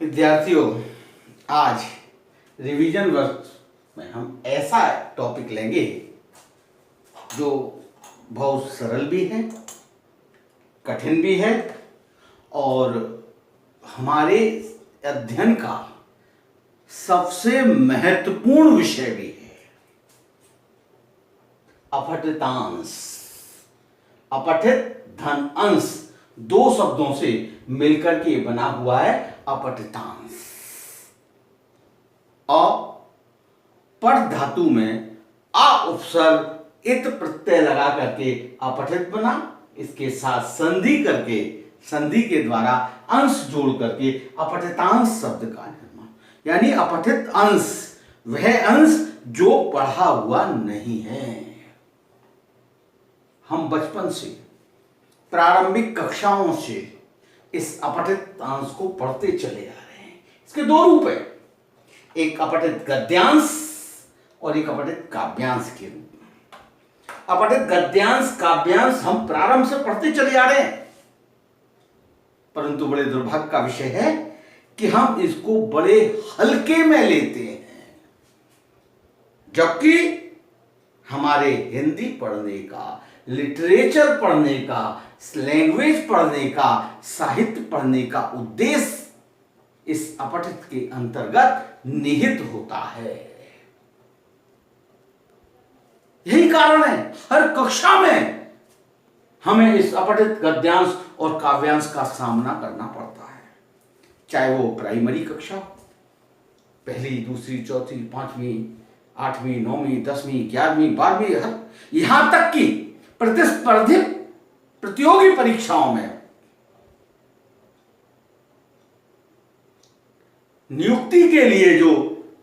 विद्यार्थियों, आज revision work में हम ऐसा टॉपिक लेंगे जो बहुत सरल भी है, कठिन भी है और हमारे अध्ययन का सबसे महत्वपूर्ण विषय भी है। अपठितांश। अपठित धन अंश दो शब्दों से मिलकर के बना हुआ है अपठितांश। पठ धातु में आ उपसर्ग इत प्रत्यय लगा करके अपठित बना, इसके साथ संधि करके संधि के द्वारा अंश जोड़ करके अपठितांश शब्द का निर्माण, यानी अपठित अंश वह अंश जो पढ़ा हुआ नहीं है। हम बचपन से प्रारंभिक कक्षाओं से इस अपठित अंश को पढ़ते चले आ रहे हैं। इसके दो रूप हैं, एक अपठित गद्यांश और एक अपठित काव्यांश के रूप में। अपठित गद्यांश काव्यांश हम प्रारंभ से पढ़ते चले आ रहे हैं, परंतु बड़े दुर्भाग्य का विषय है कि हम इसको बड़े हल्के में लेते हैं, जबकि हमारे हिंदी पढ़ने का, लिटरेचर पढ़ने का, लैंग्वेज पढ़ने का, साहित्य पढ़ने का उद्देश्य इस अपठित के अंतर्गत निहित होता है। यही कारण है हर कक्षा में हमें इस अपठित गद्यांश और काव्यांश का सामना करना पड़ता है, चाहे वो प्राइमरी कक्षा, पहली, दूसरी, चौथी, पांचवी, आठवीं, नौवीं, 10वीं, 11वीं, 12वीं, यहां तक कि प्रतिस्पर्धी प्रतियोगी परीक्षाओं में, नियुक्ति के लिए जो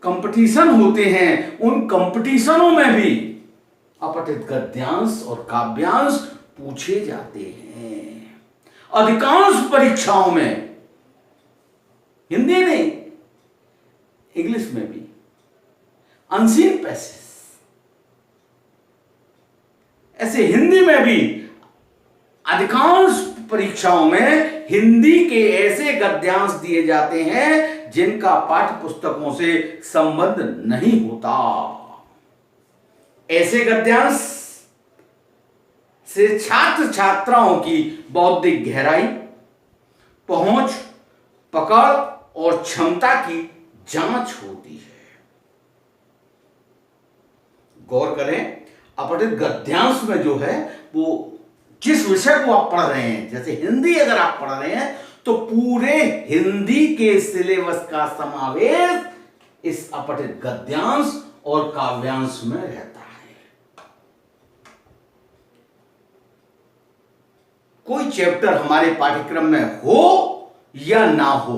कंपटीशन होते हैं, उन कंपटीशनों में भी अपठित गद्यांश और काव्यांश पूछे जाते हैं। अधिकांश परीक्षाओं में, हिंदी नहीं इंग्लिश में भी, अनसीन पैसेज, ऐसे हिंदी में भी अधिकांश परीक्षाओं में हिंदी के ऐसे गद्यांश दिए जाते हैं जिनका पाठ्य पुस्तकों से संबंध नहीं होता। ऐसे गद्यांश से छात्र छात्राओं की बौद्धिक गहराई, पहुंच, पकड़ और क्षमता की जांच होती है। गौर करें, अपठित गद्यांश में जो है वो जिस विषय को आप पढ़ रहे हैं, जैसे हिंदी अगर आप पढ़ रहे हैं तो पूरे हिंदी के सिलेबस का समावेश इस अपठित गद्यांश और काव्यांश में रहता है। कोई चैप्टर हमारे पाठ्यक्रम में हो या ना हो,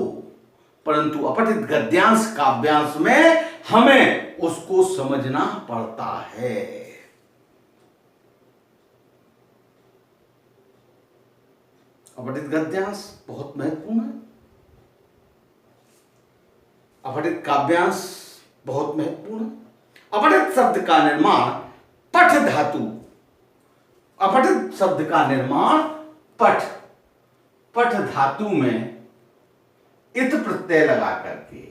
परंतु अपठित गद्यांश काव्यांश में हमें उसको समझना पड़ता है। अपठित गद्यांश बहुत महत्वपूर्ण है, अपठित काव्यांश बहुत महत्वपूर्ण है। अपठित शब्द का निर्माण पठ धातु, अपठित शब्द का निर्माण पठ, पठ धातु में इत प्रत्यय लगा करके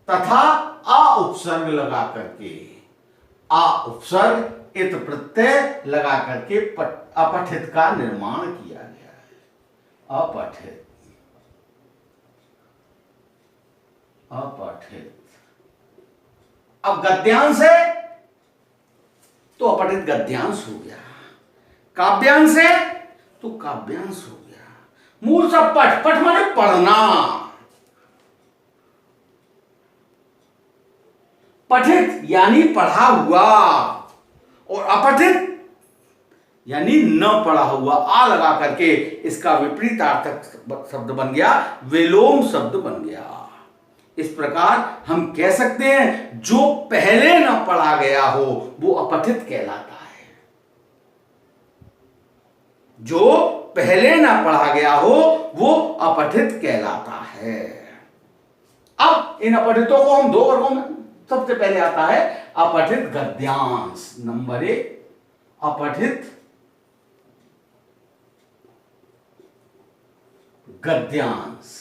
तथा आ उपसर्ग लगा करके, आ उपसर्ग इत प्रत्यय लगा करके अपठित का निर्माण किया गया है। अपठित, अपठित। अब गद्यांश है तो अपठित गद्यांश हो गया, काव्यांश है तो काव्यांश हो गया। मूल सब पठ, पठ माने पढ़ना, पठित यानी पढ़ा हुआ, और अपठित यानी न पढ़ा हुआ। आ लगा करके इसका विपरीतार्थक शब्द बन गया, विलोम शब्द बन गया। इस प्रकार हम कह सकते हैं जो पहले न पढ़ा गया हो वो अपठित कहलाता है। जो पहले न पढ़ा गया हो वो अपठित कहलाता है। अब इन अपठितों को हम दो वर्गों में, सबसे पहले आता है अपठित गद्यांश। नंबर 1 अपठित गद्यांश।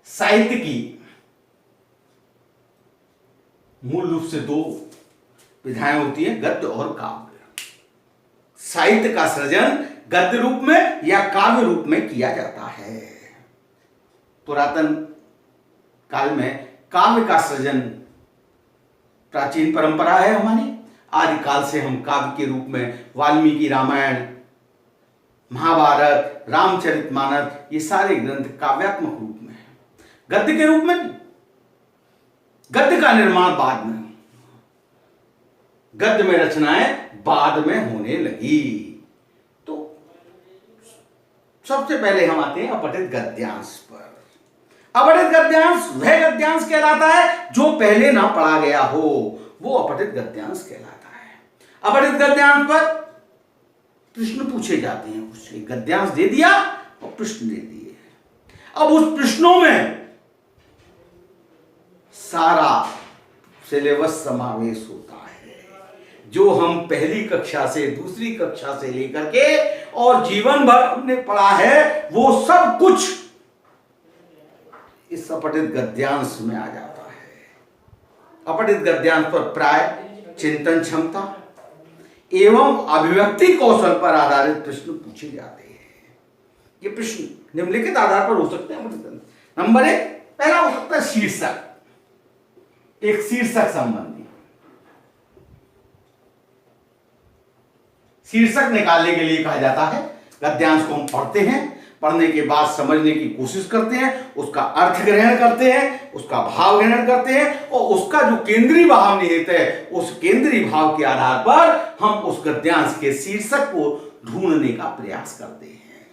साहित्य की मूल रूप से दो विधाएं होती है, गद्य और काव्य। साहित्य का सृजन गद्य रूप में या काव्य रूप में किया जाता है। पुरातन काल में काव्य का सृजन प्राचीन परंपरा है हमारी। आदिकाल से हम काव्य के रूप में वाल्मीकि रामायण, महाभारत, रामचरितमानस, ये सारे ग्रंथ काव्यात्मक रूप में है, गद्य के रूप में नहीं। गद्य का निर्माण बाद में, गद्य में रचनाएं बाद में होने लगी। तो सबसे पहले हम आते हैं अपठित गद्यांश पर। अपठित गद्यांश वह गद्यांश कहलाता है जो पहले ना पढ़ा गया हो, वो अपठित गद्यांश कहलाता है। अपठित गद्यांश पर प्रश्न पूछे जाते हैं, उससे गद्यांश दे दिया और प्रश्न दे दिए। अब उस प्रश्नों में सारा सिलेबस समावेश होता है, जो हम पहली कक्षा से दूसरी कक्षा से लेकर के और जीवन भर हमने पढ़ा है, वो सब कुछ इस अपठित गद्यांश में आ जाता है। अपठित गद्यांश पर प्राय चिंतन क्षमता एवं अभिव्यक्ति कौशल पर आधारित प्रश्न पूछे जाते हैं। ये प्रश्न निम्नलिखित आधार पर हो सकते हैं। नंबर 1, पहला हो सकता है शीर्षक, एक शीर्षक संबंधी। शीर्षक निकालने के लिए कहा जाता है, गद्यांश को हम पढ़ते हैं, पढ़ने के बाद समझने की कोशिश करते हैं, उसका अर्थ ग्रहण करते हैं, उसका भाव ग्रहण करते हैं, और उसका जो केंद्रीय भाव निहित है, उस केंद्रीय भाव के आधार पर हम उस गद्यांश के शीर्षक को ढूंढने का प्रयास करते हैं।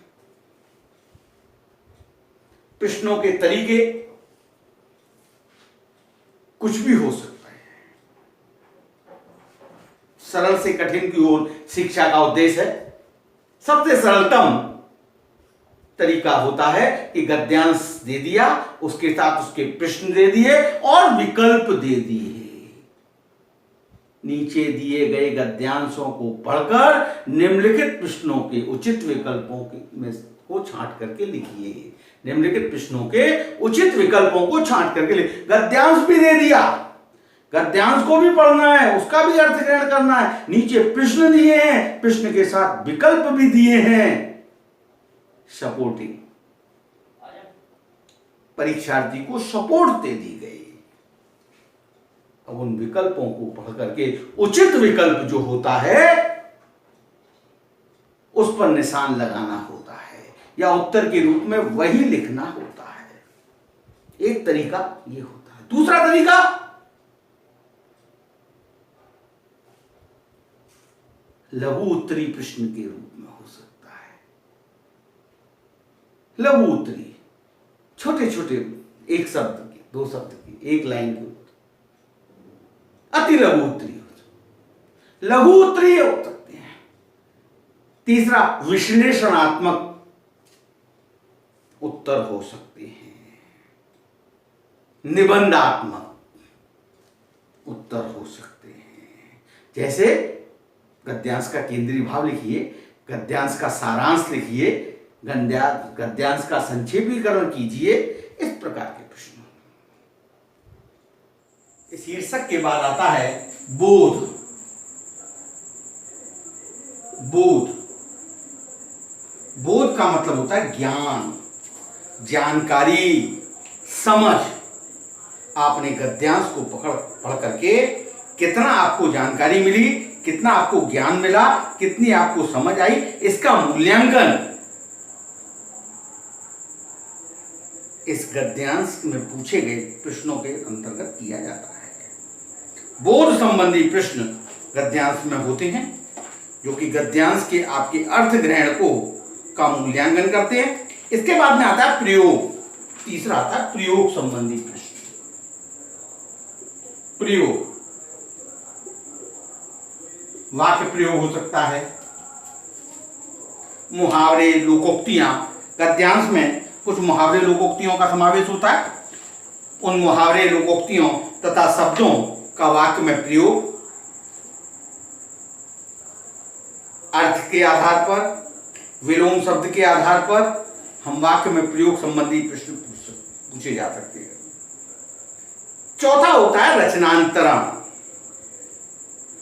प्रश्नों के तरीके कुछ भी हो सकता है। सरल से कठिन की ओर शिक्षा का उद्देश्य है। सबसे सरलतम तरीका होता है कि गद्यांश दे दिया, उसके साथ उसके प्रश्न दे दिए और विकल्प दे दिए। नीचे दिए गए गद्यांशों को पढ़कर निम्नलिखित प्रश्नों के उचित विकल्पों को छांट करके लिखिए। निम्नलिखित प्रश्नों के उचित विकल्पों को छांट करके लिखिए। गद्यांश भी दे दिया, गद्यांश को भी पढ़ना है, उसका भी अर्थ ग्रहण करना है, नीचे प्रश्न दिए हैं, प्रश्न के साथ विकल्प भी दिए हैं। सपोर्टिंग, परीक्षार्थी को सपोर्ट दे दी गई। अब उन विकल्पों को पढ़ करके उचित विकल्प जो होता है उस पर निशान लगाना होता है या उत्तर के रूप में वही लिखना होता है। एक तरीका ये होता है। दूसरा तरीका लघु उत्तरी प्रश्न के रूप में हो सकता है। लघु उत्तरी, छोटे छोटे, एक शब्द के, दो शब्द की, एक लाइन के उत्तर। अति लघु उत्तरी हो सकते, लघु उत्तरी हो सकते हैं। तीसरा विश्लेषणात्मक उत्तर हो सकते हैं। निबंधात्मक उत्तर हो सकते हैं। जैसे गद्यांश का केंद्रीय भाव लिखिए, गद्यांश का सारांश लिखिए, गद्यांश का संक्षेपीकरण कीजिए, इस प्रकार के प्रश्न। इस शीर्षक के बाद आता है बोध। बोध, बोध का मतलब होता है ज्ञान, जानकारी, समझ। आपने गद्यांश को पढ़ करके कितना आपको जानकारी मिली, कितना आपको ज्ञान मिला, कितनी आपको समझ आई, इसका मूल्यांकन इस गद्यांश में पूछे गए प्रश्नों के अंतर्गत किया जाता है। बोध संबंधी प्रश्न गद्यांश में होते हैं, जो कि गद्यांश के आपके अर्थ ग्रहण का मूल्यांकन करते हैं। इसके बाद में आता है प्रयोग। तीसरा आता है प्रयोग संबंधी प्रश्न। प्रयोग, वाक्य प्रयोग हो सकता है, मुहावरे, लोकोक्तियां। गद्यांश में कुछ मुहावरे लोकोक्तियों का समावेश होता है। उन मुहावरे लोकोक्तियों तथा शब्दों का वाक्य में प्रयोग अर्थ के आधार पर, विलोम शब्द के आधार पर हम वाक्य में प्रयोग संबंधी प्रश्न पूछे जा सकते हैं। चौथा होता है रचनांतरण।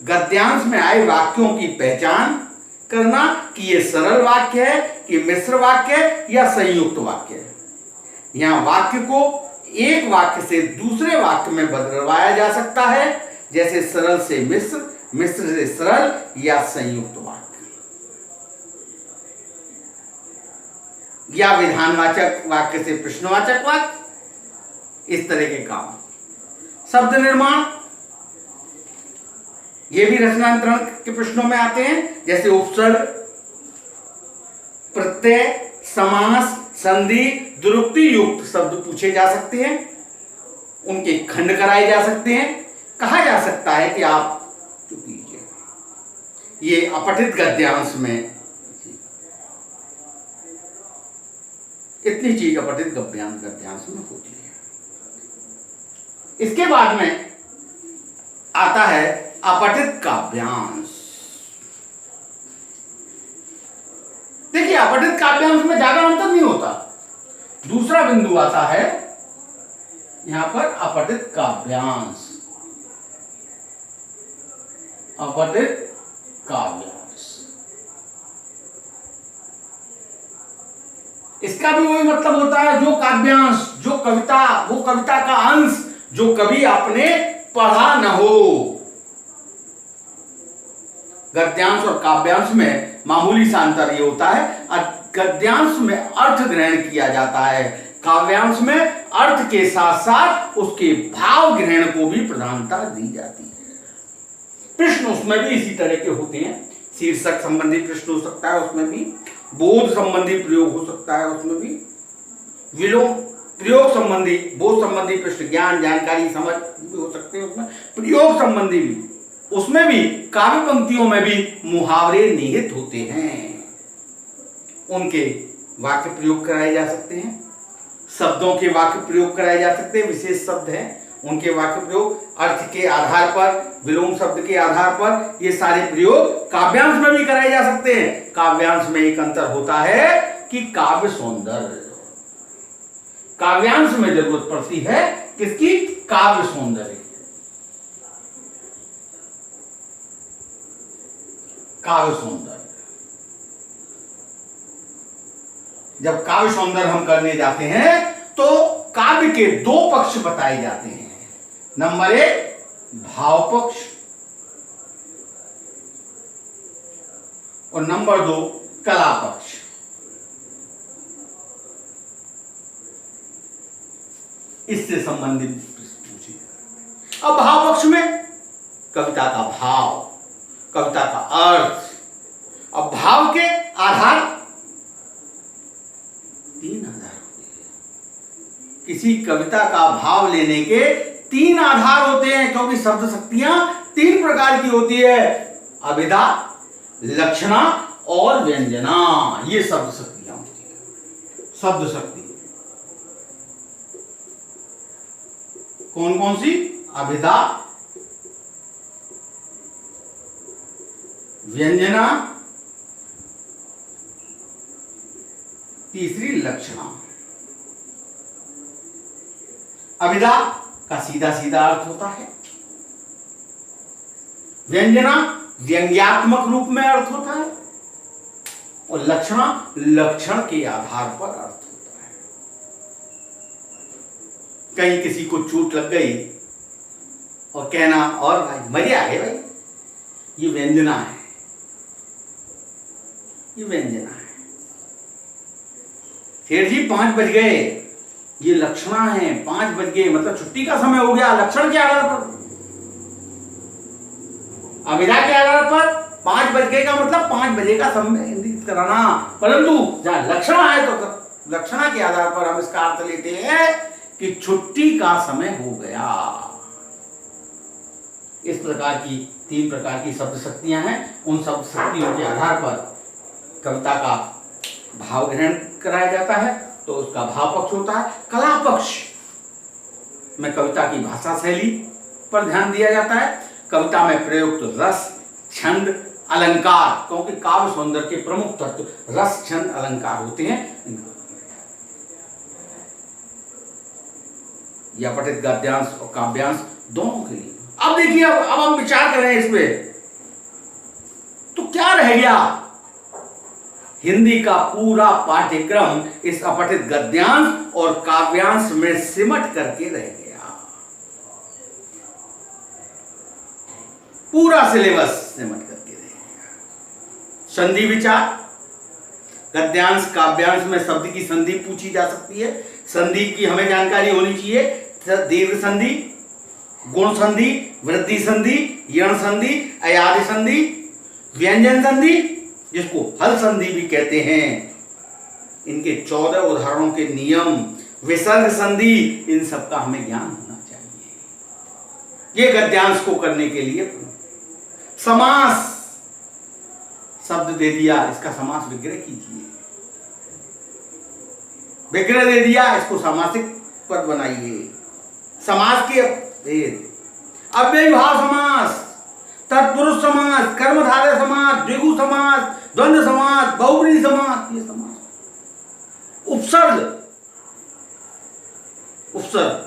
गद्यांश में आए वाक्यों की पहचान करना कि ये सरल वाक्य है, कि मिश्र वाक्य है या संयुक्त वाक्य है। यहां वाक्य को एक वाक्य से दूसरे वाक्य में बदलवाया जा सकता है, जैसे सरल से मिश्र, मिश्र से सरल या संयुक्त वाक्य, या विधानवाचक वाक्य से प्रश्नवाचक वाक्य, इस तरह के काम। शब्द निर्माण ये भी रचनांतरण के प्रश्नों में आते हैं, जैसे उपसर्ग, प्रत्यय, समास, संधि, द्विरुक्ति युक्त शब्द पूछे जा सकते हैं, उनके खंड कराए जा सकते हैं। कहा जा सकता है कि आप चुप कीजिए, ये अपठित गद्यांश में इतनी चीज अपठित गद्यांश में होती है। इसके बाद में आता है अपठित काव्यांश। देखिए, अपठित काव्यांश में ज्यादा अंतर नहीं होता। दूसरा बिंदु आता है यहां पर अपठित काव्यांश। अपठित काव्यांश, इसका भी वही मतलब होता है, जो काव्यांश, जो कविता, वो कविता का अंश जो कभी आपने पढ़ा न हो। गद्यांश और काव्यांश में मामूली सा अंतर ये होता है, गद्यांश में अर्थ ग्रहण किया जाता है, काव्यांश में अर्थ के साथ साथ उसके भाव ग्रहण को भी प्रधानता दी जाती है। प्रश्न उसमें भी इसी तरह के होते हैं। शीर्षक संबंधी प्रश्न हो सकता है उसमें भी, बोध संबंधी प्रयोग हो सकता है उसमें भी, विलोम प्रयोग संबंधी, बोध संबंधी प्रश्न, ज्ञान, जानकारी, समझ भी हो सकते हैं उसमें, प्रयोग संबंधी भी, उसमें भी काव्य पंक्तियों में भी मुहावरे निहित होते हैं, उनके वाक्य प्रयोग कराए जा सकते हैं। शब्दों के वाक्य प्रयोग कराए जा सकते हैं, विशेष शब्द हैं उनके वाक्य प्रयोग अर्थ के आधार पर, विलोम शब्द के आधार पर, ये सारे प्रयोग काव्यांश में भी कराए जा सकते हैं। काव्यांश में एक अंतर होता है कि काव्य सौंदर्य, काव्यांश में जरूरत पड़ती है किसकी? काव्य सौंदर्य। काव्य सौंदर्य, जब काव्य सौंदर्य हम करने जाते हैं तो काव्य के दो पक्ष बताए जाते हैं। नंबर एक भाव पक्ष और नंबर दो कला पक्ष। इससे संबंधित पूछिए। अब भाव पक्ष में कविता का भाव, कविता का अर्थ। अब भाव के आधार तीन आधार होते हैं। किसी कविता का भाव लेने के तीन आधार होते हैं, क्योंकि शब्द शक्तियां तीन प्रकार की होती है, अभिधा, लक्षणा और व्यंजना। ये शब्द शक्तियां होती है। शब्द शक्ति कौन कौन सी? अभिधा, व्यंजना, तीसरी लक्षणा। अभिधा का सीधा सीधा अर्थ होता है, व्यंजना व्यंग्यात्मक रूप में अर्थ होता है, और लक्षणा लक्षण के आधार पर अर्थ होता है। कहीं किसी को चोट लग गई और कहना और भाई मजे आ गए भाई, ये व्यंजना है, ये व्यंजना है। सेठ जी 5 बज गए, ये लक्षणा है। 5 बज गए मतलब छुट्टी का समय हो गया, लक्षण के आधार पर, अभिधा के आधार पर 5 बज गए का मतलब 5 बजे का समय इंगित कराना। परंतु जहां लक्षणा है तो लक्षणा के आधार पर हम इसका अर्थ लेते हैं कि छुट्टी का समय हो गया। इस प्रकार की 3 प्रकार की शब्द शक्तियां हैं। उन शब्द शक्तियों के आधार पर कविता का भाव ग्रहण कराया जाता है, तो उसका भाव पक्ष होता है। कला पक्ष में कविता की भाषा शैली पर ध्यान दिया जाता है। कविता में प्रयुक्त रस, छंद, अलंकार, क्योंकि काव्य सौंदर्य के प्रमुख तत्व रस, छंद, अलंकार होते हैं। या पठित गद्यांश और काव्यांश दोनों के लिए। अब देखिए, अब हम विचार करें इस पे, तो क्या रह गया? हिंदी का पूरा पाठ्यक्रम इस अपठित गद्यांश और काव्यांश में सिमट करके रह गया। पूरा सिलेबस सिमट करके रह गया। संधि विचार, गद्यांश काव्यांश में शब्द की संधि पूछी जा सकती है। संधि की हमें जानकारी होनी चाहिए। दीर्घ संधि, गुण संधि, वृद्धि संधि, यण संधि, अयादि संधि, व्यंजन संधि, जिसको हल संधि भी कहते हैं, इनके 14 उदाहरणों के नियम, विसर्ग संधि, इन सब का हमें ज्ञान होना चाहिए। ये गद्यांश को करने के लिए समास शब्द दे दिया, इसका समास विग्रह कीजिए। विग्रह दे दिया, इसको सामासिक पद बनाइए। समास के अव्ययी भाव समास, तत्पुरुष समास, कर्मधारय समास, द्विगु समास, द्वंद्व समास, बहुब्रीहि समास, ये समास। उपसर्ग, उपसर्ग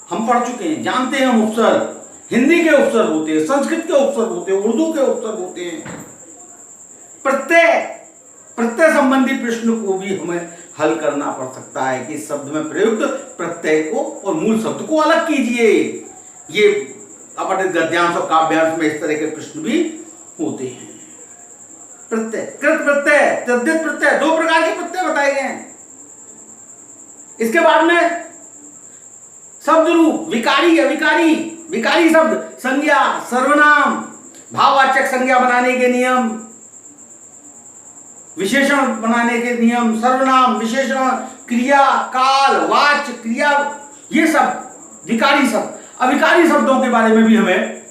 हम पढ़ चुके हैं, जानते हैं हम उपसर्ग। हिंदी के उपसर्ग होते हैं, संस्कृत के उपसर्ग होते हैं, उर्दू के उपसर्ग होते हैं। प्रत्यय संबंधी प्रश्न को भी हमें हल करना पड़ सकता है कि शब्द में प्रयुक्त प्रत्यय को और मूल शब्द को अलग कीजिए। ये अपठित गद्यांश और काव्यांश में इस तरह के प्रश्न भी होते हैं। प्रत्यय, कृत प्रत्यय, तद्धित प्रत्यय, 2 प्रकार के प्रत्यय बताए गए हैं। इसके बाद में शब्द रूप, विकारी, अविकारी, विकारी शब्द, संज्ञा, सर्वनाम, भाववाचक संज्ञा बनाने के नियम, विशेषण बनाने के नियम, सर्वनाम, विशेषण, क्रिया, काल, वाच्य, क्रिया, ये सब विकारी शब्द। अविकारी शब्दों के बारे में भी हमें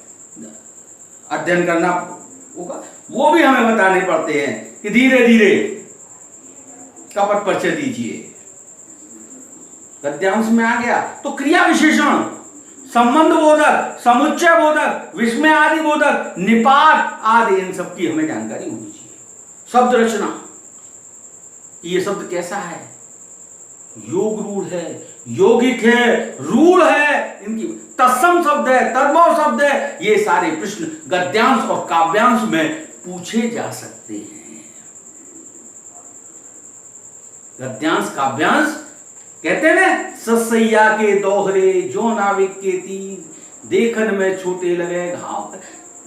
अध्ययन करना होगा, वो भी हमें बताने पड़ते हैं कि धीरे धीरे का पद परिचय दीजिए। गद्यांश में आ गया तो क्रिया विशेषण, संबंध बोधक, समुच्चय बोधक, विस्मय आदि बोधक, निपात आदि, इन सब की हमें जानकारी होनी चाहिए। शब्द रचना, ये शब्द कैसा है? योग रूढ़ है, यौगिक है, रूढ़ है, इनकी तत्सम शब्द है, तद्भव शब्द है। ये सारे प्रश्न गद्यांश और काव्यांश में पूछे जा सकते हैं। गद्यांश काव्यांश कहते हैं ना, ससैया के दोहरे जो नाविक के तीर, देखन में छोटे लगे घाव।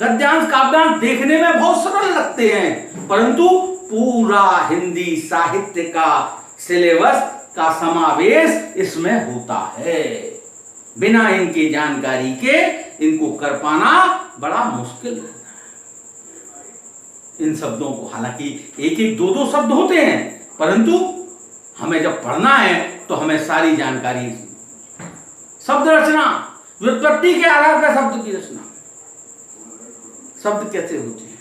गद्यांश काव्यांश देखने में बहुत सरल लगते हैं, परंतु पूरा हिंदी साहित्य का सिलेबस का समावेश इसमें होता है। बिना इनकी जानकारी के इनको कर पाना बड़ा मुश्किल रहता है। इन शब्दों को, हालांकि एक एक 2-2 शब्द होते हैं, परंतु हमें जब पढ़ना है तो हमें सारी जानकारी। शब्द रचना, व्युत्पत्ति के आधार पर शब्द की रचना, शब्द कैसे होते हैं,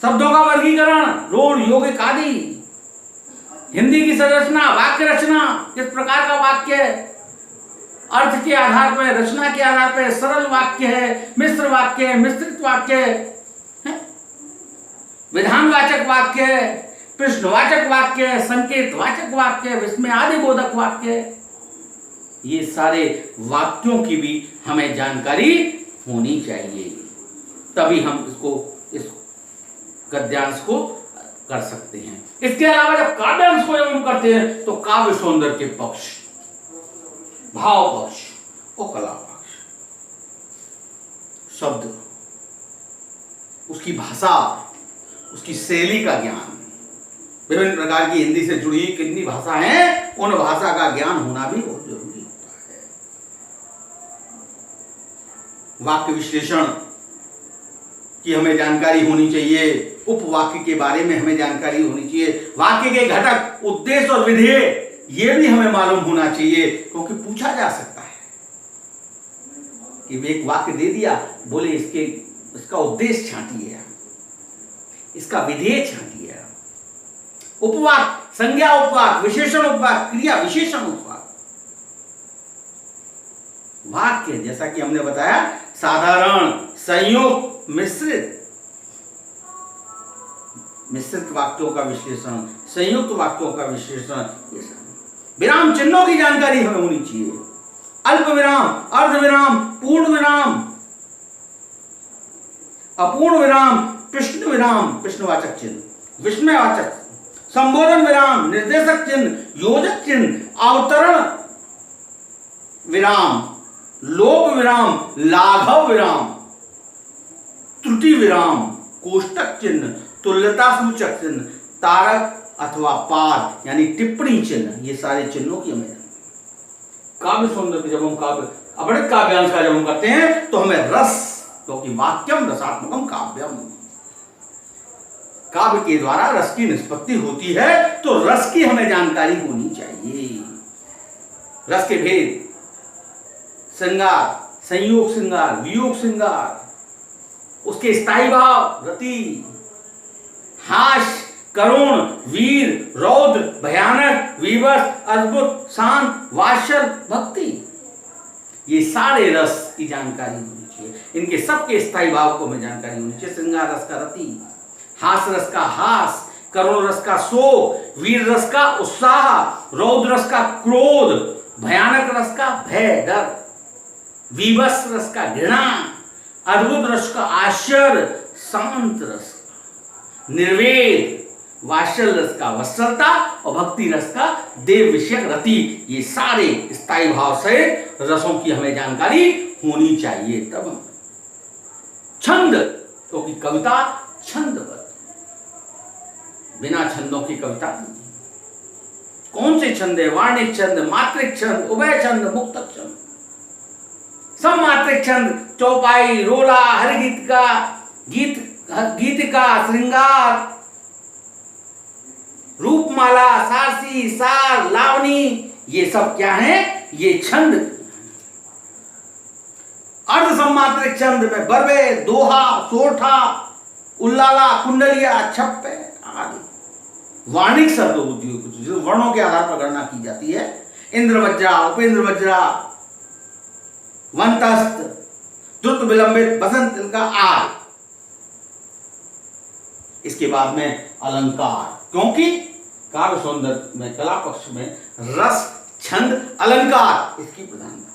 शब्दों का वर्गीकरण, रूढ़, यौगिक आदि, हिंदी की संरचना, वाक्य रचना, किस प्रकार का वाक्य है, अर्थ के आधार पर, रचना के आधार पर सरल वाक्य है, मिश्र वाक्य है, मिश्रित वाक्य है, विधानवाचक वाक्य है, प्रश्नवाचक वाक्य है, संकेतवाचक वाक्य है, विस्मय आदि बोधक वाक्य है। ये सारे वाक्यों की भी हमें जानकारी होनी चाहिए, तभी हम इस गद्यांश को कर सकते हैं। इसके अलावा जब काव्यांश को जब हम करते हैं तो काव्य सौंदर्य के पक्ष, भाव पक्ष और कला पक्ष, शब्द, उसकी भाषा, उसकी शैली का ज्ञान, विभिन्न प्रकार की हिंदी से जुड़ी कितनी भाषा है, उन भाषा का ज्ञान होना भी बहुत जरूरी होता है। वाक्य विश्लेषण की हमें जानकारी होनी चाहिए, उपवाक्य के बारे में हमें जानकारी होनी चाहिए, वाक्य के घटक, उद्देश्य और विधेय, ये भी हमें मालूम होना चाहिए, क्योंकि पूछा जा सकता है कि एक वाक्य दे दिया, बोले इसका उद्देश्य छांटिए, इसका विधेय छांटिए। उपवाक्य, संज्ञा उपवाक्य, विशेषण उपवाक्य, क्रिया विशेषण उपवाक्य। वाक्य जैसा कि हमने बताया, साधारण, संयुक्त मिश्रित वाक्यों का विश्लेषण, संयुक्त वाक्यों का विश्लेषण, ये सब विराम चिन्हों की जानकारी हमें होनी चाहिए। अल्प विराम, अर्ध विराम, पूर्ण विराम, अपूर्ण विराम, प्रश्न विराम, प्रश्नवाचक चिन्ह, विस्मयवाचक, संबोधन विराम, निर्देशक चिन्ह, योजक चिन्ह, अवतरण विराम, लोप विराम, लाघव विराम, त्रुटि विराम, कोष्टक चिन्ह, तुल्यता सूचक चिन्ह, तारक अथवा पार यानी टिप्पणी चिन्ह, ये सारे चिन्हों की हमें काव्य सौंदर्य जब हम काव्य अपने काव्यांश का जब हम करते हैं तो हमें रस, क्योंकि वाक्यम रसात्मकम काव्यम, काव्य के द्वारा रस की निष्पत्ति होती है, तो रस की हमें जानकारी होनी चाहिए। रस के भेद, श्रृंगार, संयोग श्रृंगार, वियोग श्रृंगार, उसके स्थायी भाव, रति, हास्य, करुण, वीर, रौद्र, भयानक, विवश, अद्भुत, शांत, वात्सल, भक्ति, ये सारे रस की जानकारी होनी चाहिए। इनके सबके स्थायी भाव को हमें जानकारी होनी चाहिए। श्रृंगार रस का रति, हास रस का हास, करुण रस का शोक, वीर रस का उत्साह, रौद्र रस का क्रोध, भयानक रस का भय डर, विवश रस का घृणा, अद्भुत रस का आश्चर्य, शांत रस का निर्वेद, वात्सल रस का वत्सलता और भक्ति रस का देव विषयक रति, ये सारे स्थायी भाव से रसों की हमें जानकारी होनी चाहिए। तब छंद, क्योंकि कविता छंदबद्ध, बिना छंदों की कविता नहीं। कौन से छंद है? वार्णिक छंद, मात्रिक छंद, उभय छंद, मुक्तक छंद, सममात्रिक छंद, चौपाई, रोला, हरगीत का गीत का, श्रृंगार, रूपमाला, सारसी, सार, लावनी, ये सब क्या है? ये छंद। अर्ध सम्मात्रिक छंद में बरबे, दोहा, सोठा, उल्लाला, कुंडलिया, छप्पे आदि वार्णिक शब्द होती है, कुछ जो वर्णों के आधार पर गणना की जाती है। इंद्र वज्रा, उपेंद्र वज्रा, वंतस्त, द्रुत विलंबित, बसंत तिलका आदि। इसके बाद में अलंकार, क्योंकि काव्य सौंदर्य में, कला पक्ष में रस, छंद, अलंकार इसकी प्रधानता।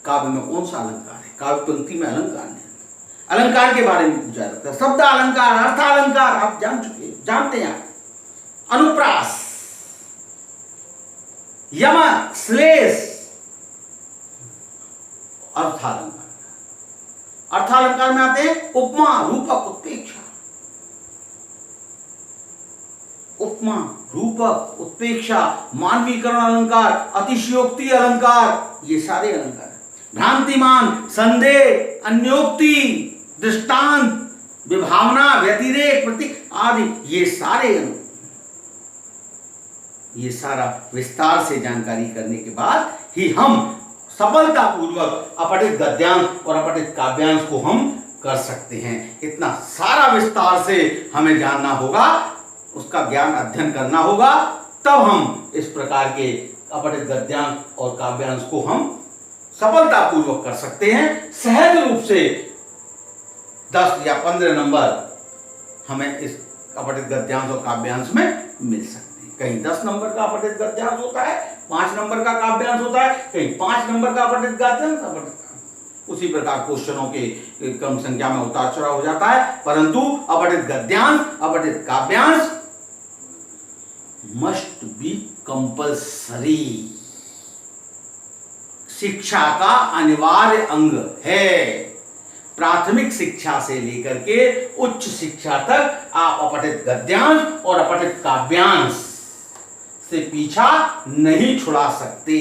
काव्य में कौन सा अलंकार है? काव्य पंक्ति में अलंकार नहीं। अलंकार के बारे में पूछा जाता है। शब्द अलंकार, अर्थ अलंकार आप जानते हैं। अनुप्रास, यमक, श्लेष, अर्थालंकार। अर्थालंकार में आते हैं उपमा, रूपक, उत्प्रेक्षा। उपमा, रूपक, उत्प्रेक्षा, मानवीकरण अलंकार, अतिशयोक्ति अलंकार, ये सारे अलंकार। भ्रांतिमान, संदेह, अन्योक्ति, दृष्टांत, विभावना, व्यतिरेक, प्रतीक आदि, ये सारा विस्तार से जानकारी करने के बाद ही हम सफलतापूर्वक अपठित गद्यांश और अपठित काव्यांश को हम कर सकते हैं। इतना सारा विस्तार से हमें जानना होगा, उसका ज्ञान अध्ययन करना होगा, तब हम इस प्रकार के अपठित गद्यांश और काव्यांश को हम सफलतापूर्वक कर सकते हैं। सहज रूप से 10 या 15 नंबर हमें इस अपठित गद्यांश और काव्यांश में मिल सकते हैं। कहीं 10 नंबर का अपठित गद्यांश होता है, 5 नंबर का काव्यांश होता है, कहीं 5 नंबर का अपठित गद्यांश, उसी प्रकार क्वेश्चनों के कम संख्या में उतार चढ़ाव हो जाता है। परंतु अपठित गद्यांश, अपठित काव्यांश मस्ट बी कंपल्सरी, शिक्षा का अनिवार्य अंग है। प्राथमिक शिक्षा से लेकर के उच्च शिक्षा तक आप अपठित गद्यांश और अपठित काव्यांश से पीछा नहीं छुड़ा सकते।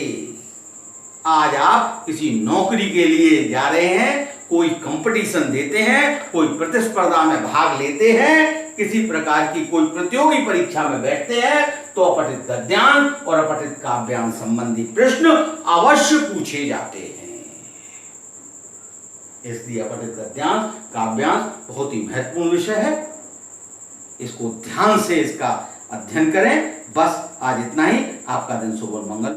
आज आप किसी नौकरी के लिए जा रहे हैं, कोई कंपटीशन देते हैं, कोई प्रतिस्पर्धा में भाग लेते हैं, किसी प्रकार की कोई प्रतियोगी परीक्षा में बैठते हैं, तो अपठित गद्यांश और अपठित काव्यांश संबंधी प्रश्न अवश्य पूछे जाते हैं। इसलिए अपठित गद्यांश, काव्यांश बहुत ही महत्वपूर्ण विषय है। इसको ध्यान से इसका अध्ययन करें। बस आज इतना ही। आपका दिन शुभ और मंगल।